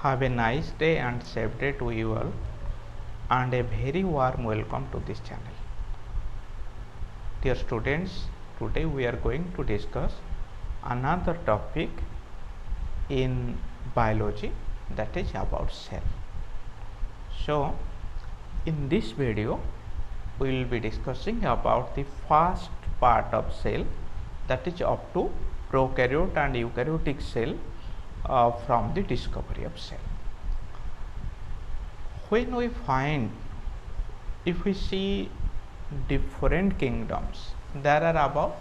Have a nice day and safe day to you all, and a very warm welcome to this channel. Dear students, today we are going to discuss another topic in biology, that is about cell. So in this video we will be discussing about the first part of cell, that is up to prokaryote and eukaryotic cell from the discovery of cell. When we find, if we see different kingdoms, there are about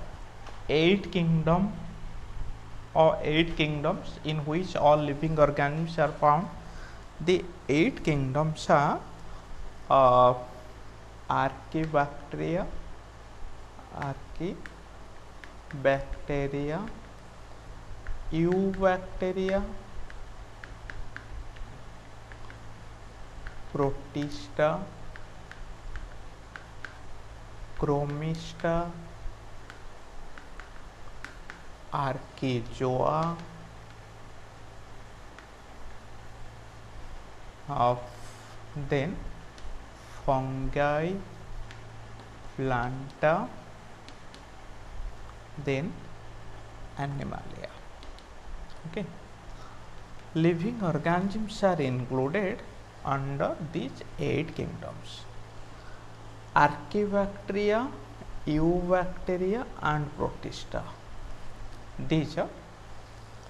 8 kingdoms in which all living organisms are found. The 8 kingdoms are Archaebacteria, Eubacteria, Protista, Chromista, Archaezoa, then fungi, planta, then animalia. Okay, living organisms are included under these 8 kingdoms: Archaebacteria, Eubacteria and Protista. These are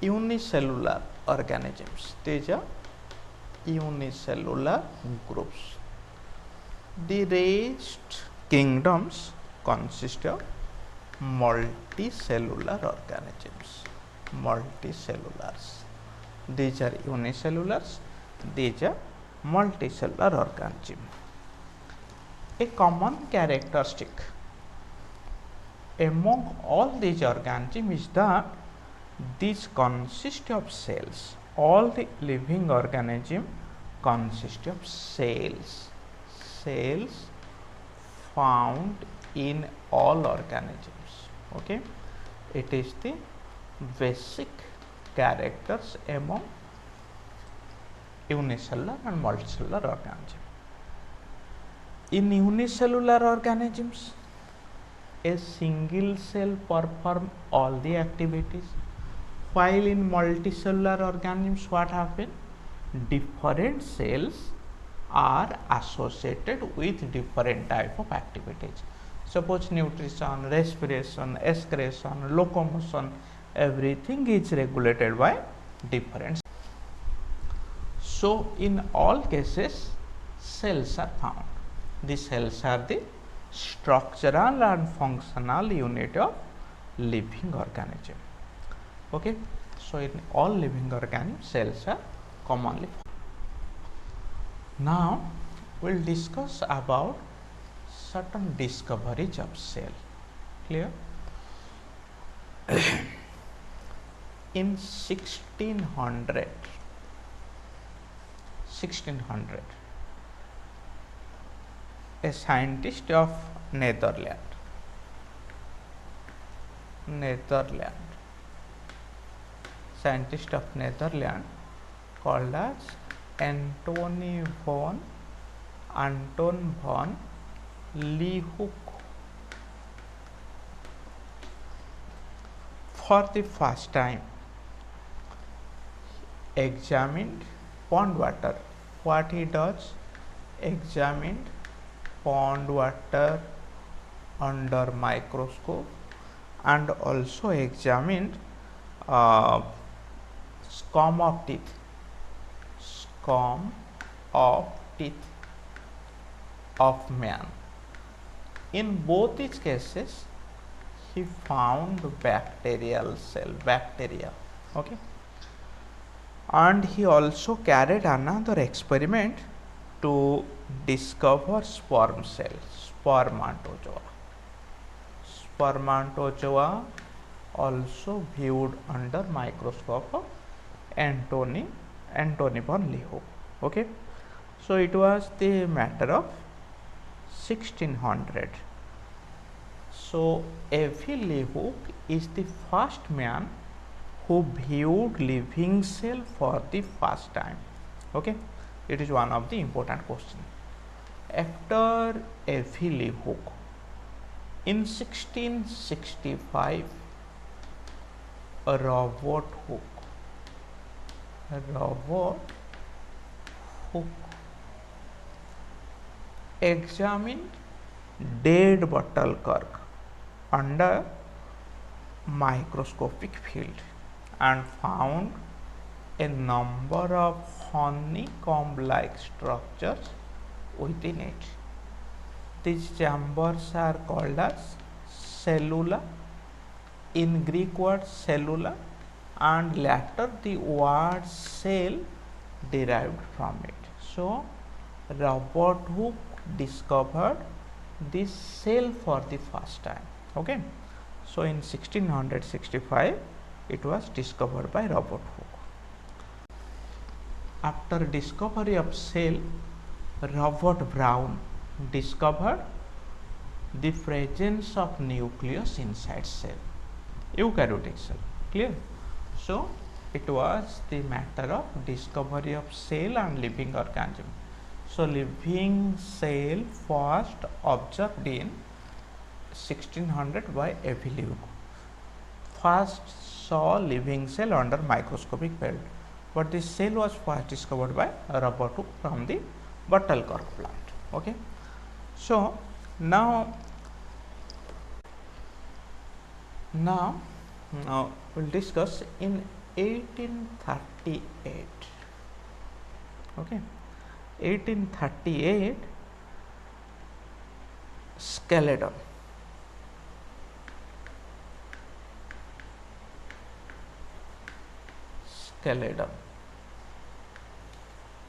unicellular organisms. These are unicellular groups. The rest kingdoms consist of multicellular organisms. Multicellulars. These are unicellulars. These are multicellular organisms. A common characteristic among all these organisms is that these consist of cells. All the living organisms consist of cells. Cells found in all organisms. Okay, it is the basic characters among unicellular and multicellular organisms. In unicellular organisms, a single cell performs all the activities, while in multicellular organisms what happens? Different cells are associated with different type of activities. Suppose nutrition, respiration, excretion, locomotion, everything is regulated by different. So in all cases cells are found. The cells are the structural and functional unit of living organism. Okay, so in all living organisms cells are commonly found. Now we will discuss about certain discoveries of cell. Clear? In 1600, a scientist of Netherlands called as Anton von Leeuwenhoek, for the first time examined pond water. What he does? Examined pond water under microscope and also examined scum of teeth of man. In both these cases he found bacterial cell, bacteria. Okay, and he also carried another experiment to discover sperm cells, spermatozoa also viewed under microscope of Anton von Leeuwenhoek. Okay, so it was the matter of 1600. So A.V. Leeuwenhoek is the first man who viewed living cell for the first time. Okay, it is one of the important question. After F.E. Leeuwenhoek in 1665, Robert Hooke examined dead bottle cork under microscopic field and found a number of honeycomb-like structures within it. These chambers are called as cellula, in Greek word cellula, and later the word cell derived from it. So, Robert Hooke discovered this cell for the first time. Okay. So, in 1665 it was discovered by Robert Hooke. After discovery of cell, Robert Brown discovered the presence of nucleus inside cell, eukaryotic cell. Clear? So, it was the matter of discovery of cell and living organism. So, living cell first observed in 1600 by F.E. Leeuwenhoek. First saw living cell under microscopic field, but this cell was first discovered by Robert Hooke from the bottle cork plant. Okay. So, now we'll discuss in 1838. Okay, 1838, skeleton.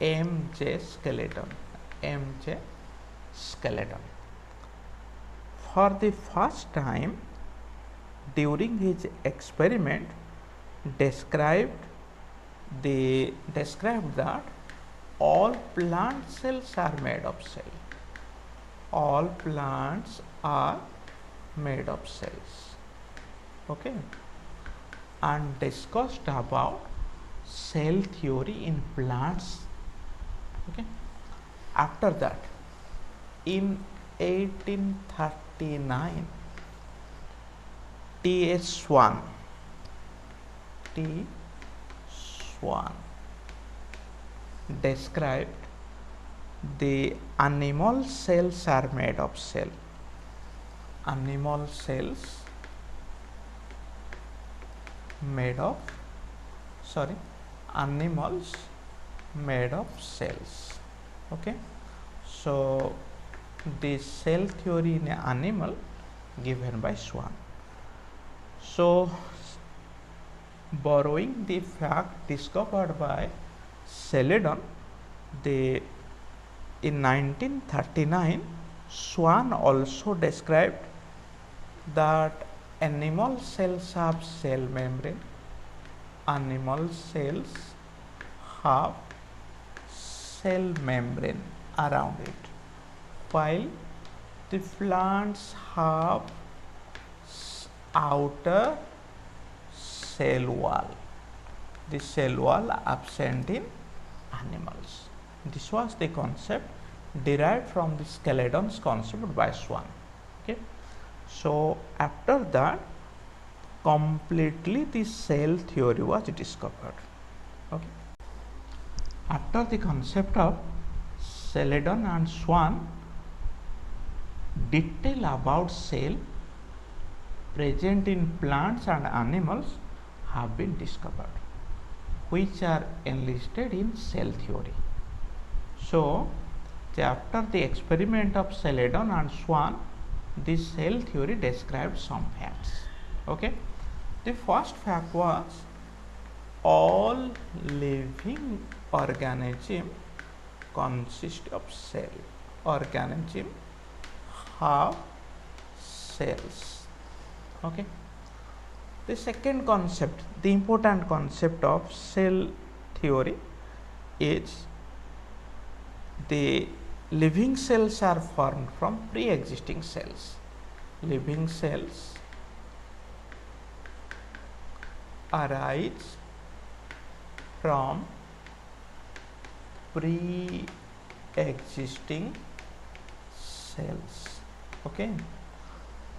MJ skeleton. For the first time during his experiment described that all plant cells are made of cell. All plants are made of cells. Okay, and discussed about cell theory in plants. Okay, after that, in 1839, T.S. Swan described the animal cells are made of cell. Animals made of cells. Okay, so the cell theory in an animal given by Swan. So, borrowing the fact discovered by Celadon, in 1939, Swan also described that animal cells have cell membrane. Animal cells have cell membrane around it, while the plants have outer cell wall. The cell wall absent in animals. This was the concept derived from the Celadon's concept by Swan. Okay. So, after that, completely the cell theory was discovered. Okay. After the concept of Celadon and Swan, detail about cell present in plants and animals have been discovered, which are enlisted in cell theory. So, after the experiment of Celadon and Swan, this cell theory described some facts. Okay, the first fact was all living organism consist of cell. Organism have cells. Okay. The second concept, the important concept of cell theory is the living cells are formed from pre-existing cells. Living cells arise from pre-existing cells. Okay,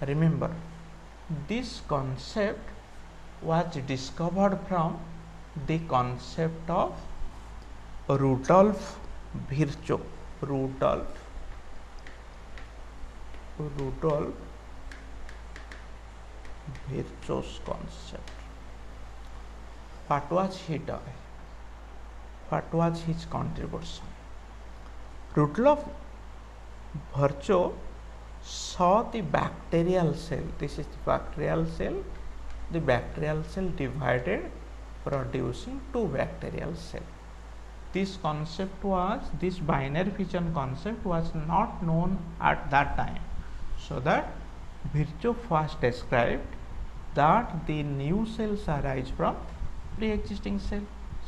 remember this concept was discovered from the concept of Rudolf Virchow. Rudolf Virchow's concept. What was he doing? What was his contribution? Rudolf Virchow saw the bacterial cell. This is the bacterial cell. The bacterial cell divided, producing two bacterial cells. This binary fission concept was not known at that time. So that Virchow first described that the new cells arise from pre-existing cell.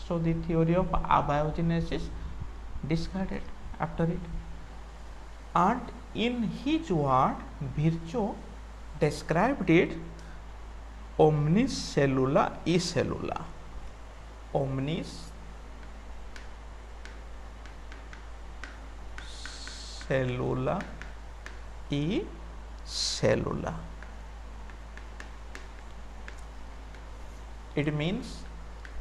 So the theory of abiogenesis discarded after it. And in his word, Virchow described it omnis cellula e cellula. Omnis cellula e cellula. It means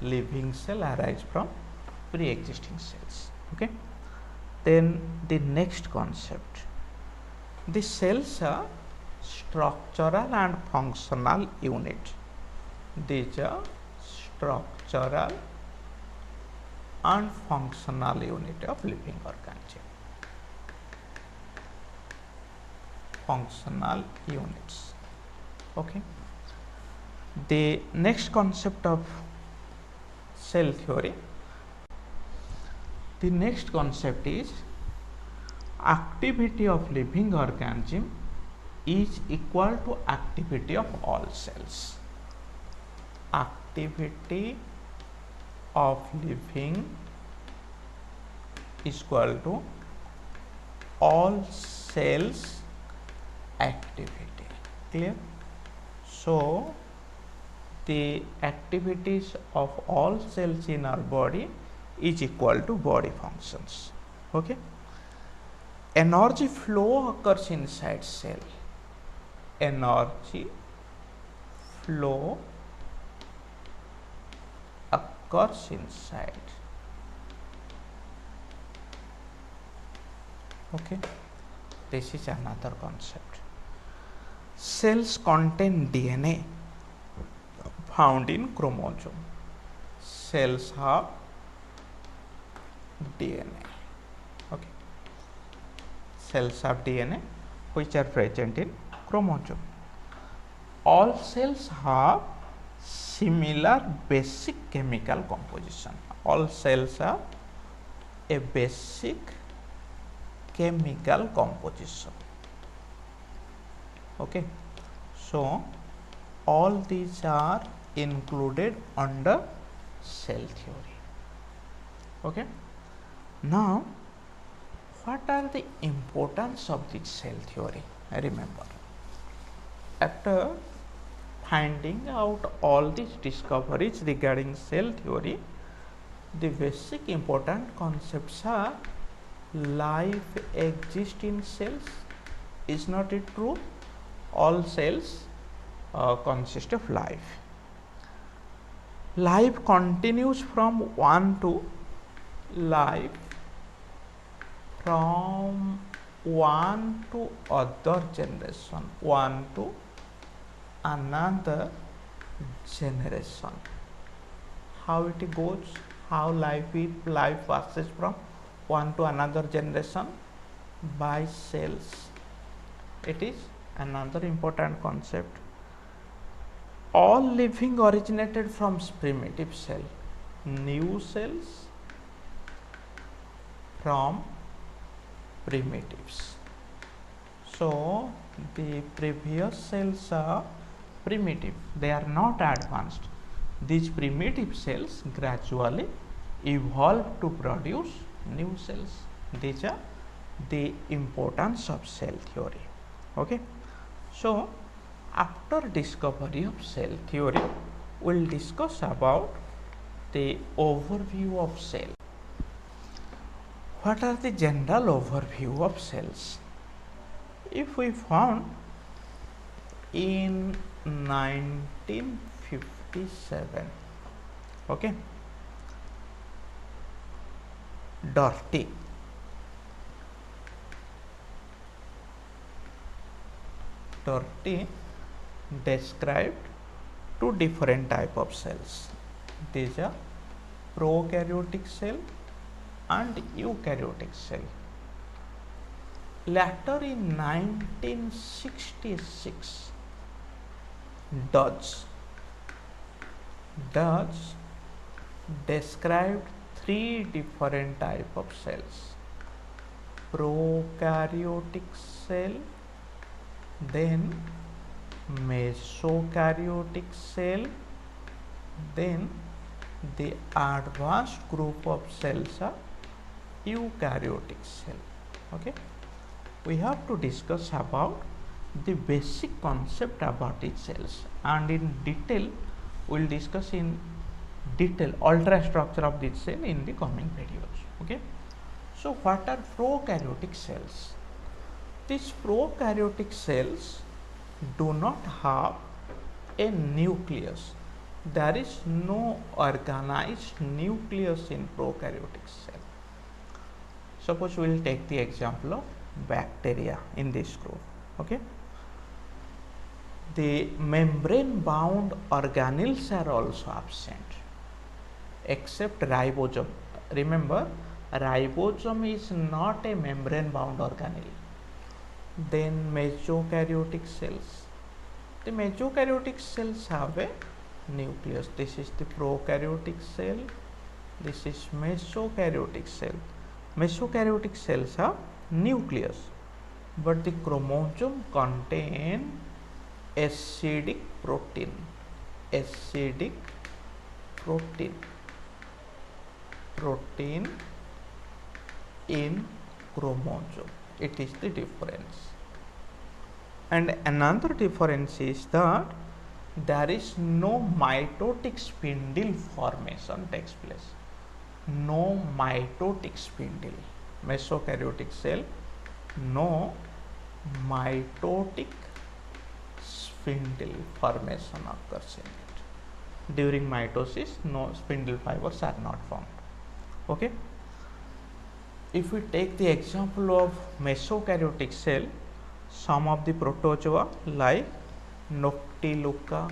living cell arise from pre-existing cells. Okay. Then the next concept. The cells are structural and functional unit. These are structural and functional unit of living organism. Functional units. Okay. The next concept of cell theory. The next concept is activity of living organism is equal to activity of all cells. Activity of living is equal to all cells activity. Clear? So the activities of all cells in our body is equal to body functions. Okay. Energy flow occurs inside cell. Energy flow occurs inside. Okay. This is another concept. Cells contain DNA found in chromosome. Cells have DNA. Okay. Cells have DNA which are present in chromosome. All cells have similar basic chemical composition. All cells have a basic chemical composition. Okay. So all these are included under cell theory. Okay. Now what are the importance of this cell theory? Remember, after finding out all these discoveries regarding cell theory, the basic important concepts are life exists in cells. Is not it true? All cells consist of life. Life continues from one to life from one to other generation, one to another generation. How it goes? How life passes from one to another generation? By cells. It is another important concept. All living originated from primitive cell. New cells from primitives. So the previous cells are primitive, they are not advanced. These primitive cells gradually evolve to produce new cells. These are the importance of cell theory. Okay. So after discovery of cell theory, we will discuss about the overview of cell. What are the general overview of cells? If we found in 1957, okay, Doherty described two different type of cells. These are prokaryotic cell and eukaryotic cell. Later in 1966, Dodge described three different type of cells: prokaryotic cell, then mesokaryotic cell, then the advanced group of cells are eukaryotic cell. Okay, we have to discuss about the basic concept about each cells, and in detail we will discuss in detail ultrastructure of this cell in the coming videos. Okay, so what are prokaryotic cells? These prokaryotic cells do not have a nucleus. There is no organized nucleus in prokaryotic cell. Suppose we will take the example of bacteria in this group. Okay, the membrane bound organelles are also absent except ribosome. Remember, ribosome is not a membrane bound organelle. Then mesokaryotic cells. The mesokaryotic cells have a nucleus. This is the prokaryotic cell. This is mesokaryotic cell. Mesokaryotic cells have nucleus, but the chromosome contain acidic protein. Acidic protein in chromosome. It is the difference. And another difference is that there is no mitotic spindle formation takes place. No mitotic spindle. Mesokaryotic cell, no mitotic spindle formation occurs in it. During mitosis, no spindle fibers are not formed. Okay. If we take the example of mesokaryotic cell, some of the protozoa like Noctiluca,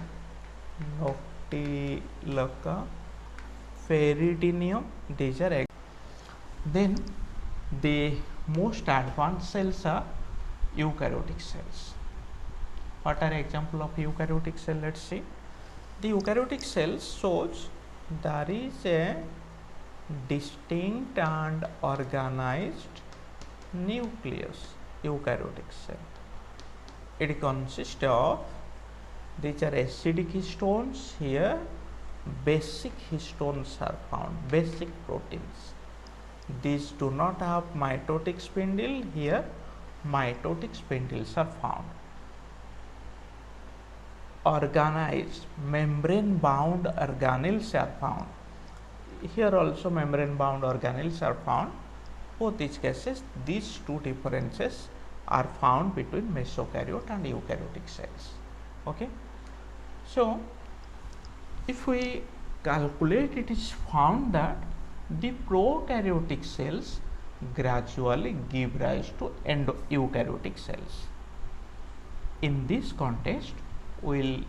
Ferritidium, these are. Then the most advanced cells are eukaryotic cells. What are example of eukaryotic cell? Let's see. The eukaryotic cell shows there is a distinct and organized nucleus. Eukaryotic cell, it consists of, these are acidic histones. Here basic histones are found, basic proteins. These do not have mitotic spindle. Here mitotic spindles are found. Organized membrane bound organelles are found. Here also membrane bound organelles are found. Both these cases, these two differences are found between mesokaryote and eukaryotic cells. Okay, so if we calculate, it is found that the prokaryotic cells gradually give rise to eukaryotic cells. In this context, we will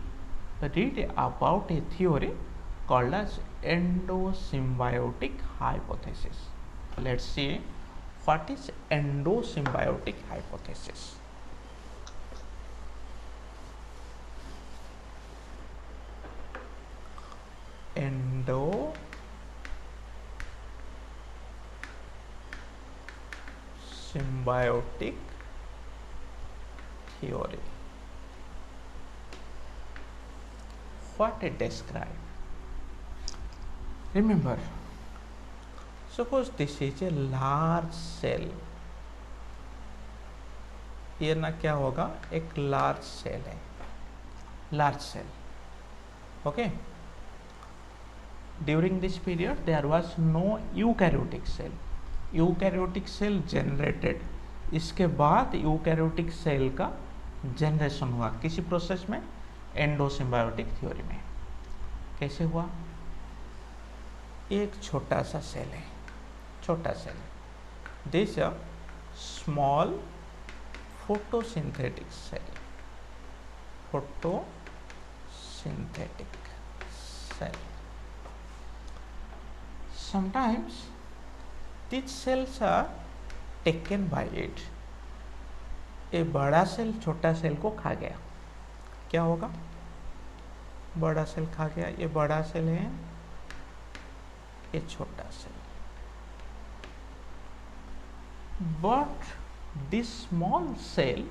read about a theory called as endosymbiotic hypothesis. Let's see what is endosymbiotic hypothesis. Endosymbiotic theory. What it describes? Remember, suppose this is a large cell. ये ना क्या होगा, एक large cell है, large cell. Okay, during this period there was no eukaryotic cell. Eukaryotic cell generated, इसके बाद eukaryotic cell का generation हुआ किसी प्रोसेस में, एंडोसिम्बायोटिक थ्योरी में। कैसे हुआ? एक छोटा सा सेल है, छोटा cell, this a small photosynthetic cell, photosynthetic cell. Sometimes these cells are taken by it. ये बड़ा सेल छोटा सेल को खा गया, क्या होगा? बड़ा सेल खा गया, ये बड़ा सेल है, ये छोटा cell, but this small cell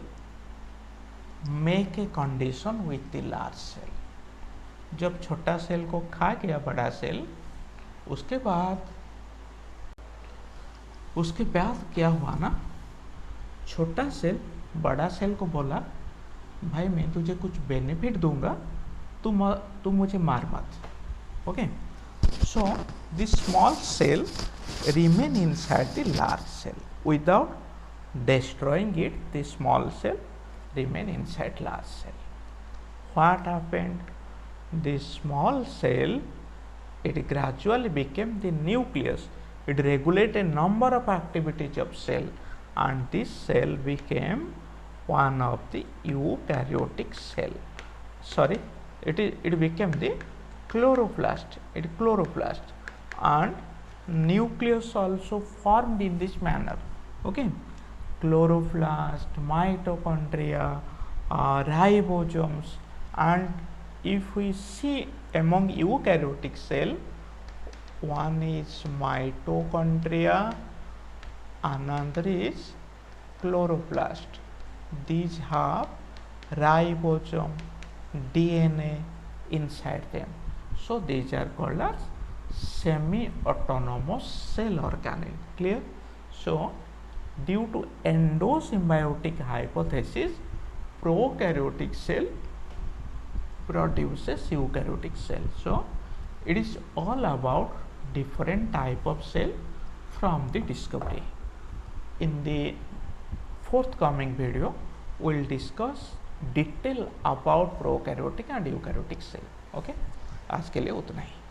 make a condition with the large cell. जब छोटा सेल को खा गया बड़ा सेल, उसके बाद क्या हुआ ना, छोटा सेल बड़ा सेल को बोला भाई मैं तुझे कुछ बेनिफिट दूंगा, तू मुझे मार मत। Okay, so this small cell remain inside the large cell without destroying it. The small cell remain inside large cell. What happened? The small cell, it gradually became the nucleus. It regulated a number of activities of cell, and this cell became one of the eukaryotic cell. Sorry, it became the chloroplast. And nucleus also formed in this manner. Okay. Chloroplast, mitochondria, ribosomes, and if we see among eukaryotic cell, one is mitochondria, another is chloroplast. These have ribosome, DNA inside them, so these are called as semi-autonomous cell organelle. Clear? So due to endosymbiotic hypothesis, prokaryotic cell produces eukaryotic cell. So it is all about different type of cell from the discovery. In the forthcoming video, we will discuss detail about prokaryotic and eukaryotic cell. Okay, आज के लिए उतना ही।